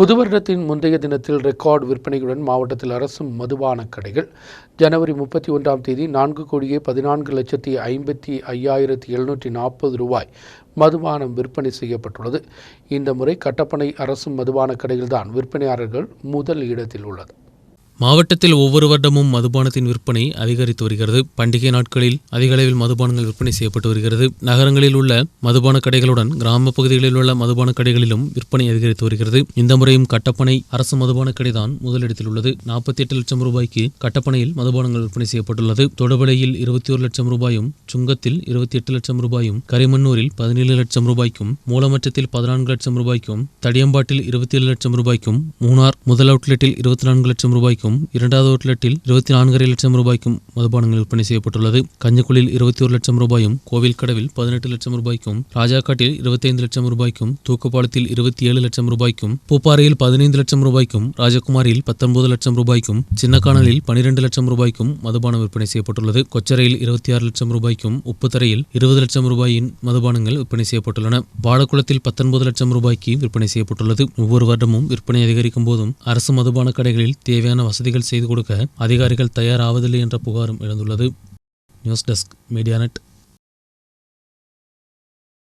புது வருடத்தின் முந்தைய தினத்தில் ரெக்கார்டு விற்பனையுடன் மாவட்டத்தில் அரசு மதுபான கடைகள் ஜனவரி 31 4,14,54,740 மதுபானம் விற்பனை செய்யப்பட்டுள்ளது. இந்த முறை கட்டப்பனை அரசு மதுபான கடைகள்தான் விற்பனையாளர்கள் முதல் இடத்தில் உள்ளது. மாவட்டத்தில் ஒவ்வொரு வருடமும் மதுபானத்தின் விற்பனை அதிகரித்து வருகிறது. பண்டிகை நாட்களில் அதிக அளவில் மதுபானங்கள் விற்பனை செய்யப்பட்டு வருகிறது. நகரங்களில் உள்ள மதுபான கடைகளுடன் கிராம பகுதிகளில் உள்ள மதுபான கடைகளிலும் விற்பனை அதிகரித்து வருகிறது. இந்த முறையும் கட்டப்பனை அரசு மதுபான கடை தான் முதலிடத்தில் உள்ளது. 48 லட்சம் ரூபாய்க்கு கட்டப்பனையில் மதுபானங்கள் விற்பனை செய்யப்பட்டுள்ளது. தொடுபலையில் 21 லட்சம் ரூபாயும், சுங்கத்தில் 28 லட்சம் ரூபாயும், கரிமண்ணூரில் 17 லட்சம் ரூபாய்க்கும், மூலமற்றத்தில் 14 லட்சம் ரூபாய்க்கும், தடியம்பாட்டில் 27 லட்சம் ரூபாய்க்கும், மூணார் முதல் அவுட்லெட்டில் 24 லட்சம் ரூபாய்க்கும், இரண்டாவது அவுட்லெட்டில் 24.5 லட்சம் ரூபாய்க்கும் மதுபானங்கள் விற்பனை செய்யப்பட்டுள்ளது. கஞ்சக்குளில் 21 லட்சம் ரூபாயும், கோவில் கடவில் 18 லட்சம் ரூபாய்க்கும், ராஜாக்காட்டில் 25 லட்சம் ரூபாய்க்கும், தூக்குப்பாலத்தில் 27 லட்சம் ரூபாய்க்கும், பூப்பாறையில் 15 லட்சம் ரூபாய்க்கும், ராஜகுமாரியில் 19 லட்சம் ரூபாய்க்கும், சின்னக்கானலில் 12 லட்சம் ரூபாய்க்கும் மதுபானம் விற்பனை செய்யப்பட்டுள்ளது. கொச்சரையில் 26 லட்சம் ரூபாய்க்கும், உப்புத்தரையில் 20 லட்சம் ரூபாயின் மதுபானங்கள் விற்பனை செய்யப்பட்டுள்ளன. வாழக்குளத்தில் 19 லட்சம் ரூபாய்க்கு விற்பனை செய்யப்பட்டுள்ளது. ஒவ்வொரு வருடமும் விற்பனை அதிகரிக்கும் போதும் அரசு மதுபான கடைகளில் தேவையான வசதிகள் செய்து கொடுக்க அதிகாரிகள் தயாராவதில்லை என்ற புகாரும் எழுந்துள்ளது. News desk, media net.